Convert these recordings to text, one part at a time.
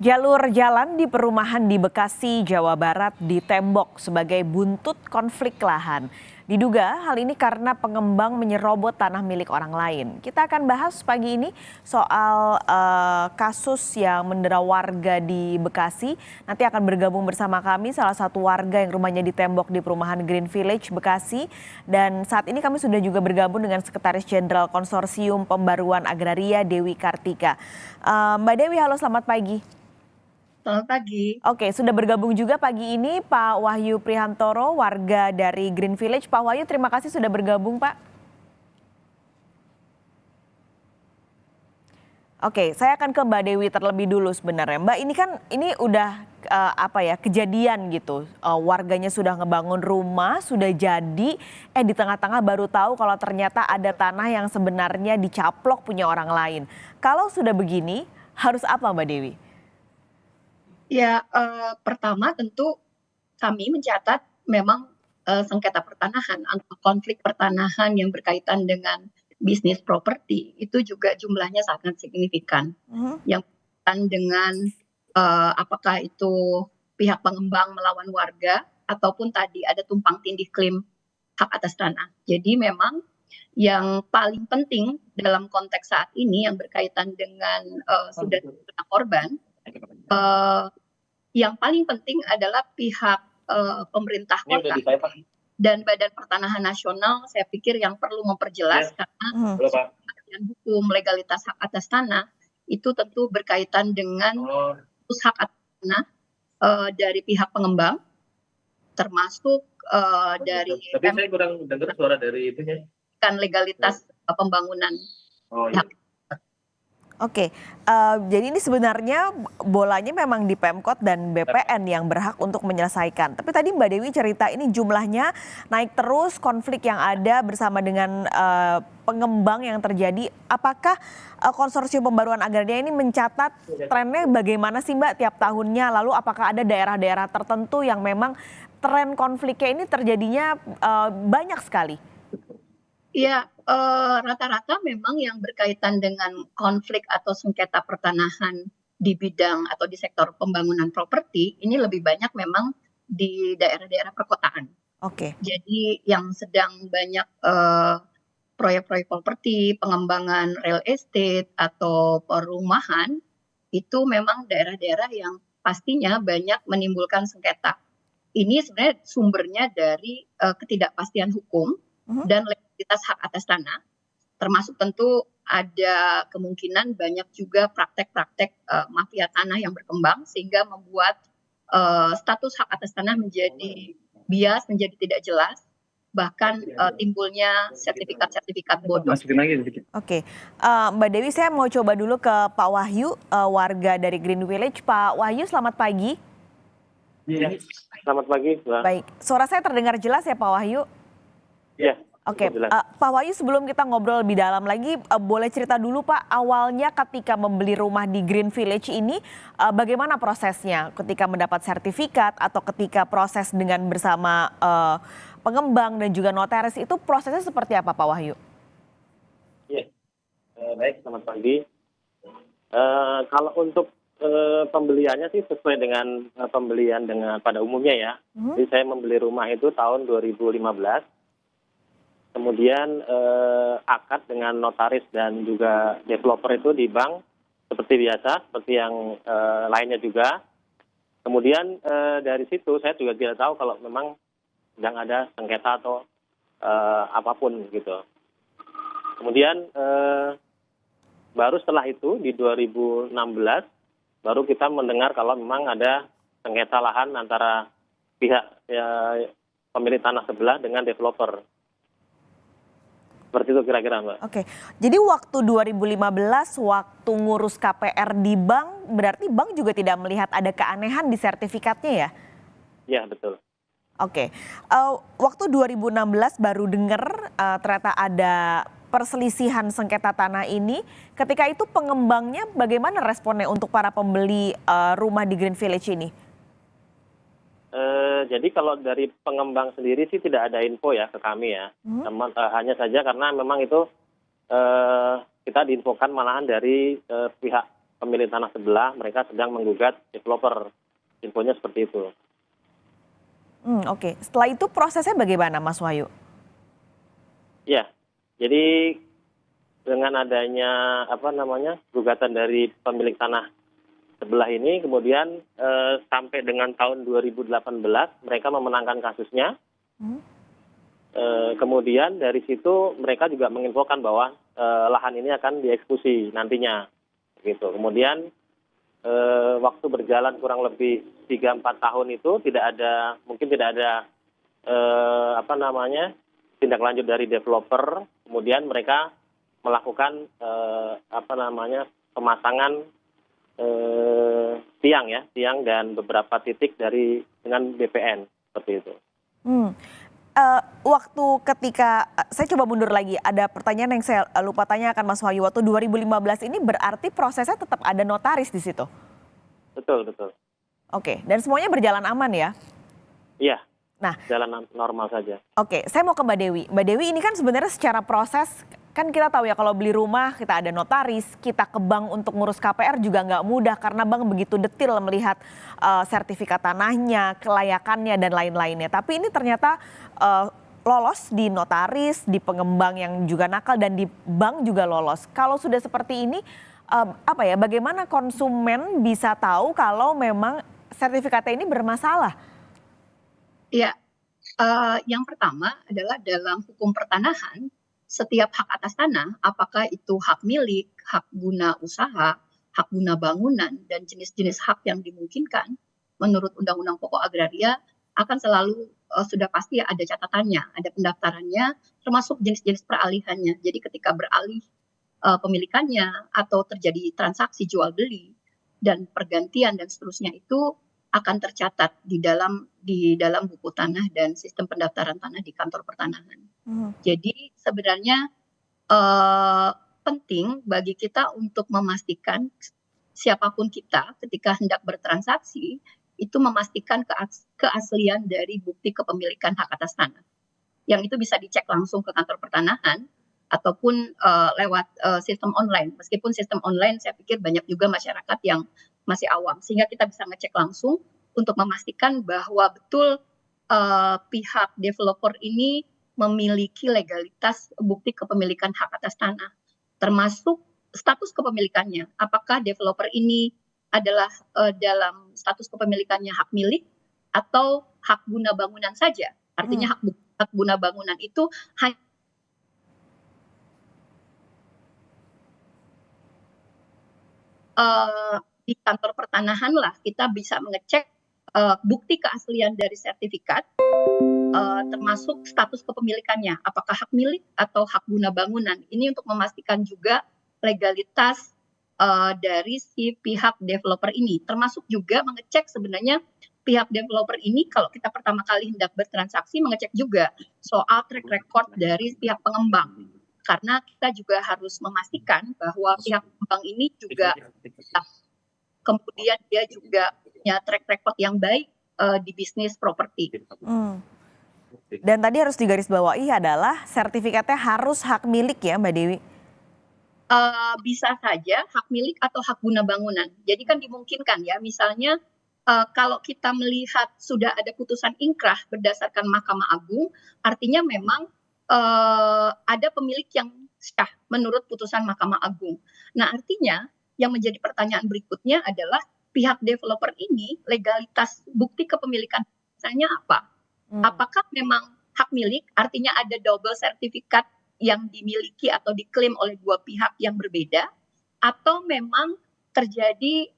Jalur jalan di perumahan di Bekasi, Jawa Barat ditembok sebagai buntut konflik lahan. Diduga hal ini karena pengembang menyerobot tanah milik orang lain. Kita akan bahas pagi ini soal kasus yang mendera warga di Bekasi. Nanti akan bergabung bersama kami salah satu warga yang rumahnya ditembok di perumahan Green Village, Bekasi. Dan saat ini kami sudah juga bergabung dengan Sekretaris Jenderal Konsorsium Pembaruan Agraria, Dewi Kartika. Mbak Dewi, halo, selamat pagi. Selamat pagi. Oke, sudah bergabung juga pagi ini Pak Wahyu Prihantoro, warga dari Green Village. Pak Wahyu, terima kasih sudah bergabung, Pak. Oke, saya akan ke Mbak Dewi terlebih dulu sebenarnya. Mbak, ini udah kejadian gitu. Warganya sudah ngebangun rumah, sudah jadi, di tengah-tengah baru tahu kalau ternyata ada tanah yang sebenarnya dicaplok punya orang lain. Kalau sudah begini, harus apa Mbak Dewi? Ya, pertama tentu kami mencatat memang sengketa pertanahan atau konflik pertanahan yang berkaitan dengan bisnis properti itu juga jumlahnya sangat signifikan. Yang berkaitan dengan apakah itu pihak pengembang melawan warga ataupun tadi ada tumpang tindih klaim hak atas tanah. Jadi memang yang paling penting dalam konteks saat ini yang berkaitan dengan sudah terkena korban, yang paling penting adalah pihak pemerintah kota dan Badan Pertanahan Nasional. Saya pikir yang perlu memperjelas karena kepastian hukum legalitas hak atas tanah itu tentu berkaitan dengan hak atas tanah dari pihak pengembang, termasuk dari Tapi saya kurang dengar suara dari itunya. Kan legalitas pembangunan. Iya. Oke, jadi ini sebenarnya bolanya memang di Pemkot dan BPN yang berhak untuk menyelesaikan. Tapi tadi Mbak Dewi cerita ini jumlahnya naik terus, konflik yang ada bersama dengan pengembang yang terjadi. Apakah Konsorsium Pembaruan Agraria ini mencatat trennya bagaimana sih Mbak tiap tahunnya? Lalu apakah ada daerah-daerah tertentu yang memang tren konfliknya ini terjadinya banyak sekali? Ya, rata-rata memang yang berkaitan dengan konflik atau sengketa pertanahan di bidang atau di sektor pembangunan properti ini lebih banyak memang di daerah-daerah perkotaan. Oke. Jadi yang sedang banyak proyek-proyek properti, pengembangan real estate atau perumahan itu memang daerah-daerah yang pastinya banyak menimbulkan sengketa. Ini sebenarnya sumbernya dari ketidakpastian hukum dan legalitas hak atas tanah, termasuk tentu ada kemungkinan banyak juga praktek-praktek mafia tanah yang berkembang sehingga membuat status hak atas tanah menjadi bias, menjadi tidak jelas, bahkan timbulnya sertifikat-sertifikat bodong. Oke, Mbak Dewi, saya mau coba dulu ke Pak Wahyu, warga dari Green Village. Pak Wahyu, selamat pagi. Iya, selamat pagi, Mbak. Baik, suara saya terdengar jelas ya Pak Wahyu? Iya. Oke, Pak Wahyu, sebelum kita ngobrol lebih dalam lagi, boleh cerita dulu Pak, awalnya ketika membeli rumah di Green Village ini, bagaimana prosesnya ketika mendapat sertifikat atau ketika proses dengan bersama pengembang dan juga notaris, itu prosesnya seperti apa Pak Wahyu? Iya, baik, selamat pagi. Kalau untuk pembeliannya sih sesuai dengan pembelian dengan pada umumnya ya. Jadi saya membeli rumah itu tahun 2015. Kemudian akad dengan notaris dan juga developer itu di bank seperti biasa, seperti yang lainnya juga. Kemudian dari situ saya juga tidak tahu kalau memang sedang ada sengketa atau apapun gitu. Kemudian baru setelah itu di 2016 baru kita mendengar kalau memang ada sengketa lahan antara pihak pemilik tanah sebelah dengan developer. Seperti itu kira-kira Mbak. Oke, jadi waktu 2015 waktu ngurus KPR di bank, berarti bank juga tidak melihat ada keanehan di sertifikatnya ya? Iya, betul. Oke, waktu 2016 baru dengar ternyata ada perselisihan sengketa tanah ini. Ketika itu pengembangnya bagaimana responnya untuk para pembeli rumah di Green Village ini? Jadi kalau dari pengembang sendiri sih tidak ada info ya ke kami ya. Hanya saja karena memang itu kita diinfokan malahan dari pihak pemilik tanah sebelah mereka sedang menggugat developer. Infonya seperti itu. Oke. Setelah itu prosesnya bagaimana, Mas Wahyu? Ya, jadi dengan adanya gugatan dari pemilik tanah sebelah ini, kemudian sampai dengan tahun 2018 mereka memenangkan kasusnya. Kemudian dari situ mereka juga menginfokan bahwa lahan ini akan dieksekusi nantinya, gitu. Kemudian waktu berjalan kurang lebih 3-4 tahun itu tidak ada tindak lanjut dari developer. Kemudian mereka melakukan pemasangan tiang dan beberapa titik dengan BPN seperti itu. Waktu ketika saya coba mundur lagi, ada pertanyaan yang saya lupa tanyakan, Mas Wahyu. Waktu 2015 ini berarti prosesnya tetap ada notaris di situ? Betul. Oke, dan semuanya berjalan aman ya? Iya. Nah, jalan normal saja. Oke, saya mau ke Mbak Dewi. Mbak Dewi, ini kan sebenarnya secara proses, kan kita tahu ya kalau beli rumah kita ada notaris, kita ke bank untuk ngurus KPR juga nggak mudah karena bank begitu detil melihat sertifikat tanahnya, kelayakannya dan lain-lainnya. Tapi ini ternyata lolos di notaris, di pengembang yang juga nakal dan di bank juga lolos. Kalau sudah seperti ini, bagaimana konsumen bisa tahu kalau memang sertifikatnya ini bermasalah? Ya, yang pertama adalah dalam hukum pertanahan, setiap hak atas tanah, apakah itu hak milik, hak guna usaha, hak guna bangunan, dan jenis-jenis hak yang dimungkinkan, menurut Undang-Undang Pokok Agraria, akan selalu sudah pasti ada catatannya, ada pendaftarannya, termasuk jenis-jenis peralihannya. Jadi ketika beralih pemilikannya atau terjadi transaksi jual beli dan pergantian dan seterusnya itu akan tercatat di dalam buku tanah dan sistem pendaftaran tanah di kantor pertanahan. Jadi sebenarnya penting bagi kita untuk memastikan siapapun kita ketika hendak bertransaksi itu memastikan keaslian dari bukti kepemilikan hak atas tanah. Yang itu bisa dicek langsung ke kantor pertanahan ataupun lewat sistem online. Meskipun sistem online saya pikir banyak juga masyarakat yang masih awam, sehingga kita bisa ngecek langsung untuk memastikan bahwa betul pihak developer ini memiliki legalitas bukti kepemilikan hak atas tanah, termasuk status kepemilikannya. Apakah developer ini adalah dalam status kepemilikannya hak milik atau hak guna bangunan saja? Artinya hak guna bangunan itu hanya di kantor pertanahan lah kita bisa mengecek bukti keaslian dari sertifikat, termasuk status kepemilikannya, apakah hak milik atau hak guna bangunan. Ini untuk memastikan juga legalitas dari si pihak developer ini, termasuk juga mengecek sebenarnya pihak developer ini kalau kita pertama kali hendak bertransaksi mengecek juga soal track record dari pihak pengembang. Karena kita juga harus memastikan bahwa pihak pengembang ini juga kemudian dia juga punya track record yang baik di bisnis properti. Dan tadi harus digarisbawahi adalah sertifikatnya harus hak milik ya Mbak Dewi? Bisa saja hak milik atau hak guna bangunan. Jadi kan dimungkinkan ya, misalnya kalau kita melihat sudah ada putusan ingkrah berdasarkan Mahkamah Agung, artinya memang ada pemilik yang sah menurut putusan Mahkamah Agung. Nah, artinya yang menjadi pertanyaan berikutnya adalah pihak developer ini legalitas bukti kepemilikan misalnya apa? Apakah memang hak milik, artinya ada double sertifikat yang dimiliki atau diklaim oleh dua pihak yang berbeda, atau memang terjadi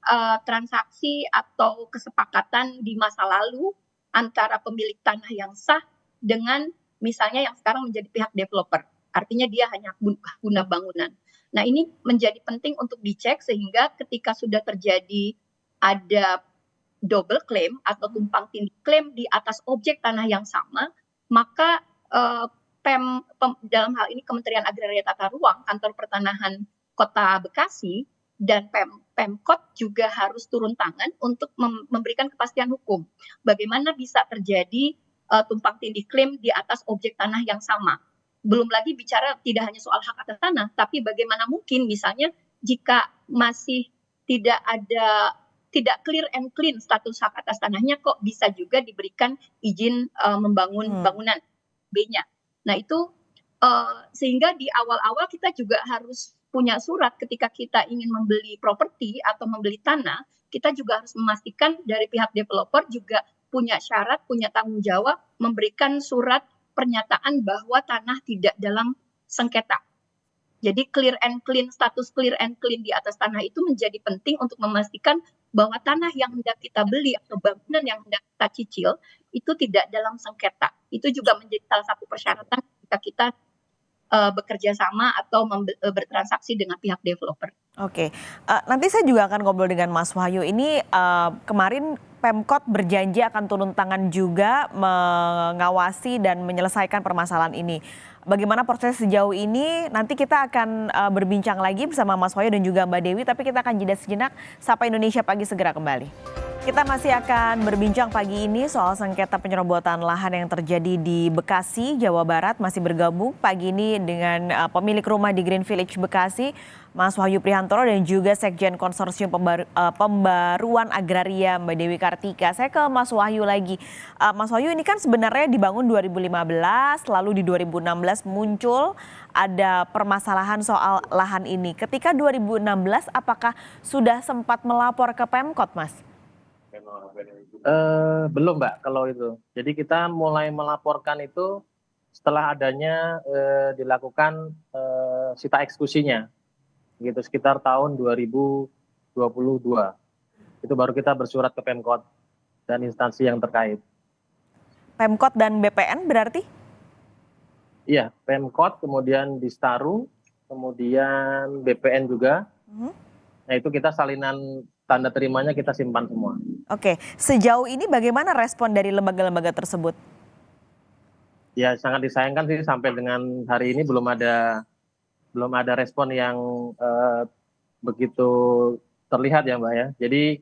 transaksi atau kesepakatan di masa lalu antara pemilik tanah yang sah dengan misalnya yang sekarang menjadi pihak developer, artinya dia hanya guna bangunan. Nah, ini menjadi penting untuk dicek sehingga ketika sudah terjadi ada double claim atau tumpang tindih klaim di atas objek tanah yang sama, maka dalam hal ini Kementerian Agraria Tata Ruang, Kantor Pertanahan Kota Bekasi, dan Pemkot juga harus turun tangan untuk memberikan kepastian hukum. Bagaimana bisa terjadi tumpang tindih klaim di atas objek tanah yang sama. Belum lagi bicara tidak hanya soal hak atas tanah, tapi bagaimana mungkin misalnya jika masih tidak clear and clean status hak atas tanahnya, kok bisa juga diberikan izin membangun bangunan B-nya. Nah itu sehingga di awal-awal kita juga harus punya surat ketika kita ingin membeli properti atau membeli tanah, kita juga harus memastikan dari pihak developer juga punya syarat, punya tanggung jawab memberikan surat pernyataan bahwa tanah tidak dalam sengketa. Jadi status clear and clean di atas tanah itu menjadi penting untuk memastikan bahwa tanah yang hendak kita beli atau bangunan yang hendak kita cicil itu tidak dalam sengketa. Itu juga menjadi salah satu persyaratan ketika kita bekerja sama atau bertransaksi dengan pihak developer. Oke, nanti saya juga akan ngobrol dengan Mas Wahyu. Ini kemarin Pemkot berjanji akan turun tangan juga mengawasi dan menyelesaikan permasalahan ini. Bagaimana proses sejauh ini? Nanti kita akan berbincang lagi bersama Mas Wahyu dan juga Mbak Dewi, tapi kita akan jeda sejenak. Sapa Indonesia Pagi segera kembali. Kita masih akan berbincang pagi ini soal sengketa penyerobotan lahan yang terjadi di Bekasi, Jawa Barat. Masih bergabung pagi ini dengan pemilik rumah di Green Village Bekasi, Mas Wahyu Prihantoro, dan juga Sekjen Konsorsium Pembaruan Agraria Mbak Dewi Kartika. Saya ke Mas Wahyu lagi. Mas Wahyu, ini kan sebenarnya dibangun 2015, lalu di 2016 muncul ada permasalahan soal lahan ini. Ketika 2016, apakah sudah sempat melapor ke Pemkot, Mas? Belum Mbak kalau itu. Jadi kita mulai melaporkan itu setelah adanya dilakukan sita eksekusinya, gitu sekitar tahun 2022. Itu baru kita bersurat ke Pemkot dan instansi yang terkait. Pemkot dan BPN berarti? Iya, Pemkot, kemudian Distaru, kemudian BPN juga. Nah itu kita salinan tanda terimanya kita simpan semua. Oke, sejauh ini bagaimana respon dari lembaga-lembaga tersebut? Ya sangat disayangkan sih sampai dengan hari ini belum ada respon yang begitu terlihat ya Mbak ya. Jadi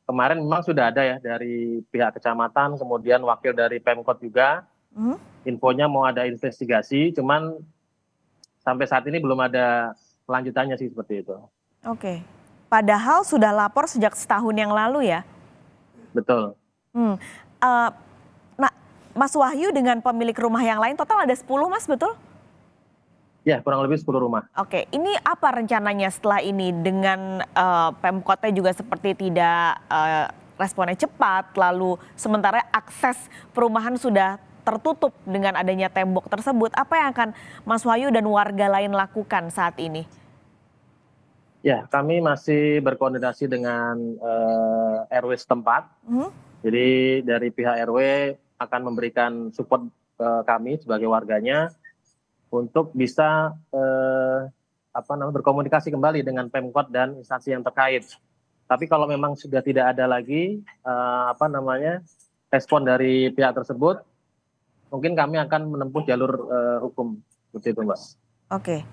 kemarin memang sudah ada ya dari pihak kecamatan, kemudian wakil dari Pemkot juga. Infonya mau ada investigasi, cuman sampai saat ini belum ada kelanjutannya sih seperti itu. Oke. Padahal sudah lapor sejak setahun yang lalu ya? Betul. Nah, Mas Wahyu dengan pemilik rumah yang lain total ada 10 Mas, betul? Ya, kurang lebih 10 rumah. Oke, ini apa rencananya setelah ini dengan Pemkotnya juga seperti tidak responnya cepat, lalu sementara akses perumahan sudah tertutup dengan adanya tembok tersebut. Apa yang akan Mas Wahyu dan warga lain lakukan saat ini? Ya, kami masih berkoordinasi dengan RW setempat. Jadi dari pihak RW akan memberikan support ke kami sebagai warganya untuk bisa berkomunikasi kembali dengan Pemkot dan instansi yang terkait. Tapi kalau memang sudah tidak ada lagi respon dari pihak tersebut, mungkin kami akan menempuh jalur hukum seperti itu, Mbak. Oke.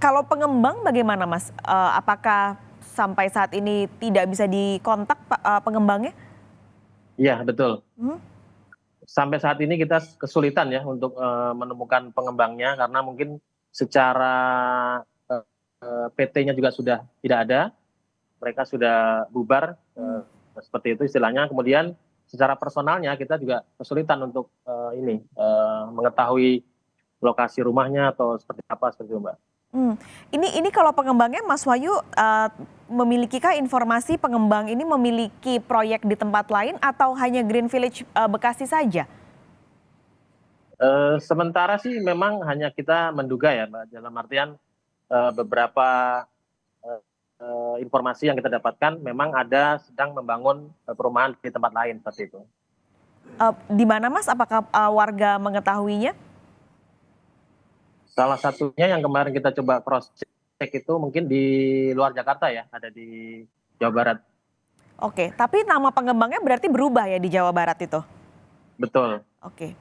Kalau pengembang bagaimana Mas? Apakah sampai saat ini tidak bisa dikontak pengembangnya? Iya betul. Sampai saat ini kita kesulitan ya untuk menemukan pengembangnya karena mungkin secara PT-nya juga sudah tidak ada, mereka sudah bubar seperti itu istilahnya. Kemudian secara personalnya kita juga kesulitan untuk mengetahui lokasi rumahnya atau seperti apa seperti itu Mbak. Ini kalau pengembangnya Mas Wahyu memilikikah informasi pengembang ini memiliki proyek di tempat lain atau hanya Green Village Bekasi saja? Sementara sih memang hanya kita menduga ya Mbak, dalam artian beberapa informasi yang kita dapatkan memang ada sedang membangun perumahan di tempat lain seperti itu. Di mana Mas? Apakah warga mengetahuinya? Salah satunya yang kemarin kita coba cross check itu mungkin di luar Jakarta ya, ada di Jawa Barat. Oke, tapi nama pengembangnya berarti berubah ya di Jawa Barat itu? Betul. Oke.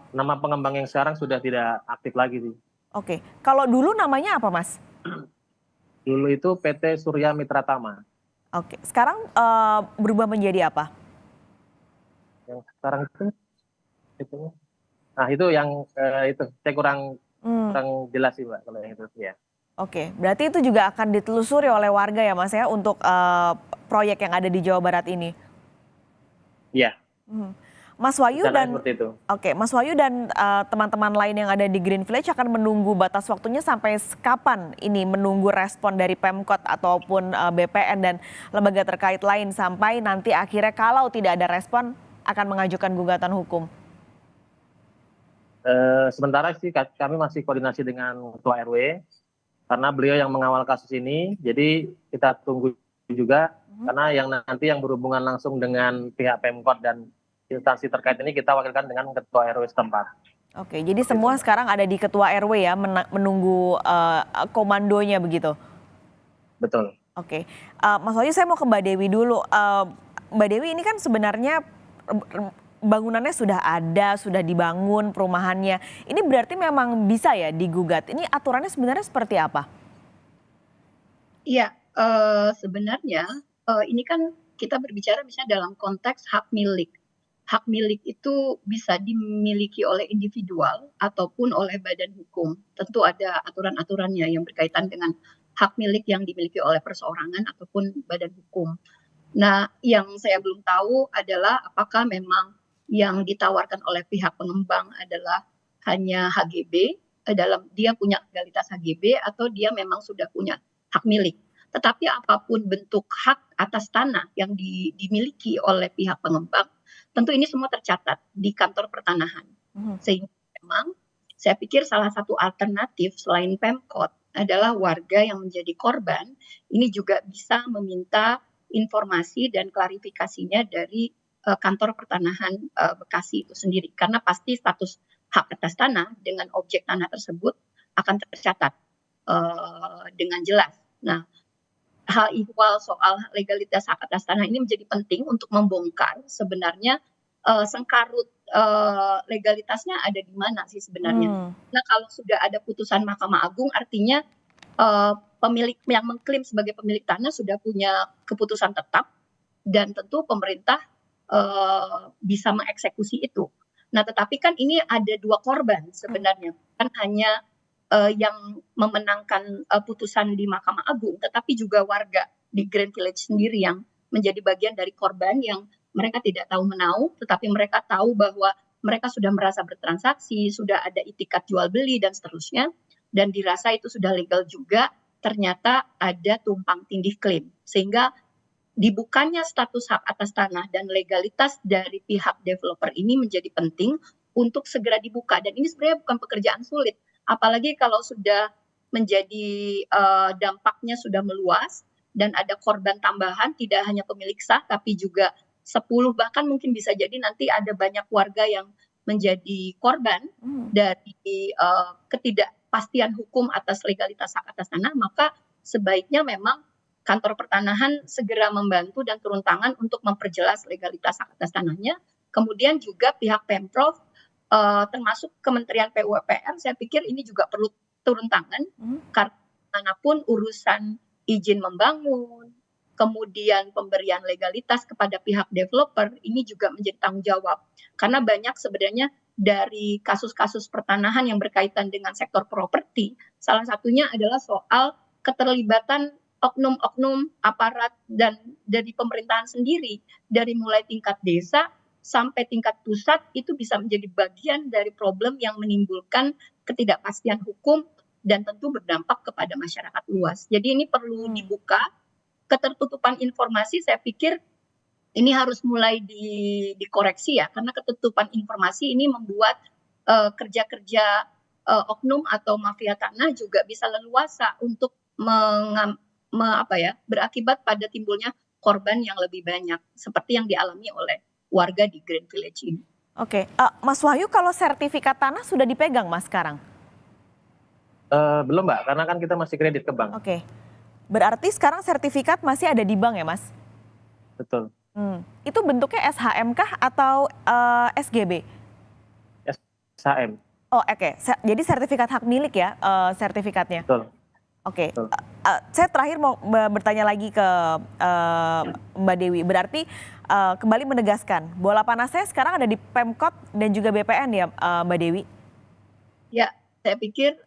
Nama pengembang yang sekarang sudah tidak aktif lagi sih. Oke, kalau dulu namanya apa Mas? Dulu itu PT Surya Mitra Tama. Oke, sekarang berubah menjadi apa? Yang sekarang itu, nah itu yang itu saya kurang jelas sih Mbak kalau yang itu ya. Oke, berarti itu juga akan ditelusuri oleh warga ya Mas ya untuk proyek yang ada di Jawa Barat ini. Iya, Hmm. Mas Wahyu rencananya dan seperti itu. Oke, Mas Wahyu dan teman-teman lain yang ada di Green Village akan menunggu batas waktunya sampai kapan ini menunggu respon dari Pemkot ataupun BPN dan lembaga terkait lain sampai nanti akhirnya kalau tidak ada respon akan mengajukan gugatan hukum. Sementara sih kami masih koordinasi dengan Ketua RW, karena beliau yang mengawal kasus ini, jadi kita tunggu juga, karena yang nanti yang berhubungan langsung dengan pihak Pemkot dan instansi terkait ini kita wakilkan dengan Ketua RW setempat. Oke, jadi semua sekarang ada di Ketua RW ya menunggu komandonya begitu. Betul. Oke, Mas Wahyu saya mau ke Mbak Dewi dulu. Mbak Dewi ini kan sebenarnya bangunannya sudah ada, sudah dibangun perumahannya. Ini berarti memang bisa ya digugat. Ini aturannya sebenarnya seperti apa? Iya, sebenarnya ini kan kita berbicara misalnya dalam konteks hak milik. Hak milik itu bisa dimiliki oleh individual ataupun oleh badan hukum. Tentu ada aturan-aturannya yang berkaitan dengan hak milik yang dimiliki oleh perseorangan ataupun badan hukum. Nah, yang saya belum tahu adalah apakah memang yang ditawarkan oleh pihak pengembang adalah hanya HGB, dalam dia punya legalitas HGB atau dia memang sudah punya hak milik. Tetapi apapun bentuk hak atas tanah yang dimiliki oleh pihak pengembang, tentu ini semua tercatat di kantor pertanahan. Sehingga memang saya pikir salah satu alternatif selain Pemkot adalah warga yang menjadi korban ini juga bisa meminta informasi dan klarifikasinya dari kantor pertanahan Bekasi itu sendiri, karena pasti status hak atas tanah dengan objek tanah tersebut akan tercatat dengan jelas. Nah, hal ihwal soal legalitas hak atas tanah ini menjadi penting untuk membongkar sebenarnya sengkarut legalitasnya ada di mana sih sebenarnya. Nah, kalau sudah ada putusan Mahkamah Agung artinya pemilik yang mengklaim sebagai pemilik tanah sudah punya keputusan tetap dan tentu pemerintah bisa mengeksekusi itu. Nah, tetapi kan ini ada dua korban sebenarnya, kan hanya yang memenangkan putusan di Mahkamah Agung, tetapi juga warga di Green Village sendiri yang menjadi bagian dari korban yang mereka tidak tahu menau, tetapi mereka tahu bahwa mereka sudah merasa bertransaksi, sudah ada itikat jual beli dan seterusnya, dan dirasa itu sudah legal juga, ternyata ada tumpang tindih klaim. Sehingga dibukanya status hak atas tanah dan legalitas dari pihak developer ini menjadi penting untuk segera dibuka. Dan ini sebenarnya bukan pekerjaan sulit, apalagi kalau sudah menjadi dampaknya sudah meluas dan ada korban tambahan, tidak hanya pemilik sah tapi juga 10 bahkan mungkin bisa jadi nanti ada banyak warga yang menjadi korban dari ketidakpastian hukum atas legalitas hak atas tanah, maka sebaiknya memang kantor pertanahan segera membantu dan turun tangan untuk memperjelas legalitas hak atas tanahnya. Kemudian juga pihak Pemprov termasuk Kementerian PUPR, saya pikir ini juga perlu turun tangan karena pun urusan izin membangun, kemudian pemberian legalitas kepada pihak developer ini juga menjadi tanggung jawab. Karena banyak sebenarnya dari kasus-kasus pertanahan yang berkaitan dengan sektor properti, salah satunya adalah soal keterlibatan oknum-oknum aparat dan dari pemerintahan sendiri, dari mulai tingkat desa sampai tingkat pusat itu bisa menjadi bagian dari problem yang menimbulkan ketidakpastian hukum dan tentu berdampak kepada masyarakat luas. Jadi ini perlu dibuka. Ketertutupan informasi saya pikir ini harus mulai dikoreksi ya, karena ketertutupan informasi ini membuat kerja-kerja oknum atau mafia tanah juga bisa leluasa untuk berakibat pada timbulnya korban yang lebih banyak seperti yang dialami oleh warga di Green Village ini. Oke, Mas Wahyu kalau sertifikat tanah sudah dipegang Mas sekarang? Belum Mbak, karena kan kita masih kredit ke bank. Oke, berarti sekarang sertifikat masih ada di bank ya Mas? Betul. Itu bentuknya SHM kah atau SGB? SHM. Oh oke, jadi sertifikat hak milik ya sertifikatnya? Betul. Oke, saya terakhir mau bertanya lagi ke Mbak Dewi. Berarti kembali menegaskan bola panasnya sekarang ada di Pemkot dan juga BPN ya Mbak Dewi? Ya, saya pikir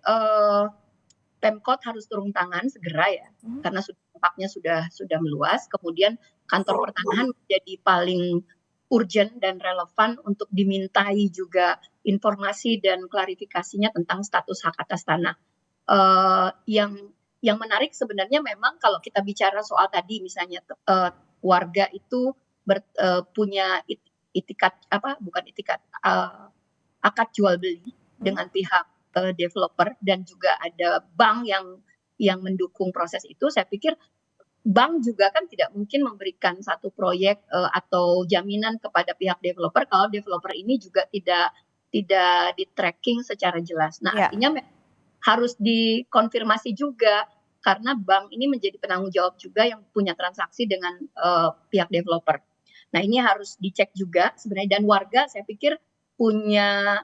Pemkot harus turun tangan segera ya, karena dampaknya sudah meluas. Kemudian kantor pertanahan menjadi paling urgent dan relevan untuk dimintai juga informasi dan klarifikasinya tentang status hak atas tanah. Yang menarik sebenarnya memang kalau kita bicara soal tadi misalnya warga itu punya akad jual beli dengan pihak developer dan juga ada bank yang mendukung proses itu. Saya pikir bank juga kan tidak mungkin memberikan satu proyek atau jaminan kepada pihak developer kalau developer ini juga tidak di tracking secara jelas. Nah, artinya harus dikonfirmasi juga karena bank ini menjadi penanggung jawab juga yang punya transaksi dengan pihak developer. Nah, ini harus dicek juga sebenarnya, dan warga saya pikir punya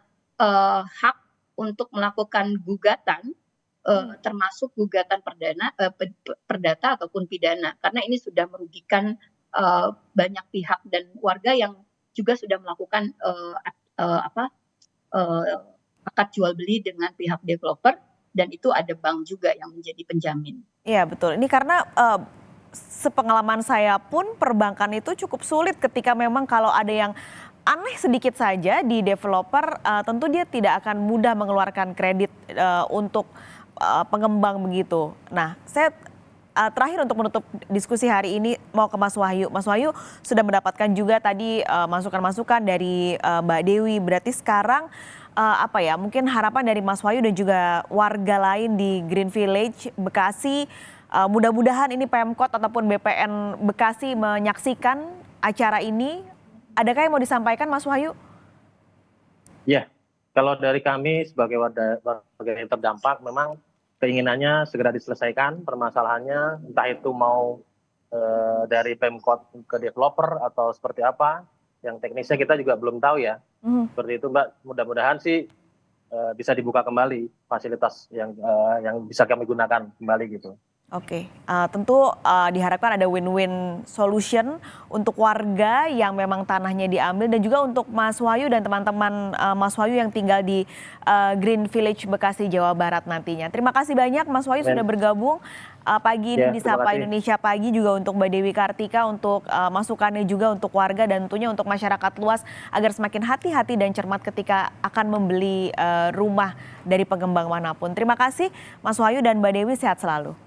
hak untuk melakukan gugatan, termasuk gugatan perdata ataupun pidana, karena ini sudah merugikan banyak pihak dan warga yang juga sudah melakukan akad jual beli dengan pihak developer, dan itu ada bank juga yang menjadi penjamin. Iya betul, ini karena sepengalaman saya pun perbankan itu cukup sulit ketika memang kalau ada yang aneh sedikit saja di developer, tentu dia tidak akan mudah mengeluarkan kredit untuk pengembang begitu. Nah, saya terakhir untuk menutup diskusi hari ini mau ke Mas Wahyu. Mas Wahyu sudah mendapatkan juga tadi masukan-masukan dari Mbak Dewi. Berarti sekarang mungkin harapan dari Mas Wahyu dan juga warga lain di Green Village Bekasi, mudah-mudahan ini Pemkot ataupun BPN Bekasi menyaksikan acara ini. Adakah yang mau disampaikan Mas Wahyu? Ya, kalau dari kami sebagai warga yang terdampak memang keinginannya segera diselesaikan permasalahannya, entah itu mau dari Pemkot ke developer atau seperti apa. Yang teknisnya kita juga belum tahu ya. Seperti itu Mbak, mudah-mudahan sih bisa dibuka kembali fasilitas yang bisa kami gunakan kembali gitu. Oke, tentu diharapkan ada win-win solution untuk warga yang memang tanahnya diambil dan juga untuk Mas Wahyu dan teman-teman Mas Wahyu yang tinggal di Green Village Bekasi, Jawa Barat nantinya. Terima kasih banyak Mas Wahyu sudah bergabung pagi ini di Sapa Indonesia Pagi, juga untuk Mbak Dewi Kartika untuk masukannya juga untuk warga dan tentunya untuk masyarakat luas agar semakin hati-hati dan cermat ketika akan membeli rumah dari pengembang manapun. Terima kasih Mas Wahyu dan Mbak Dewi, sehat selalu.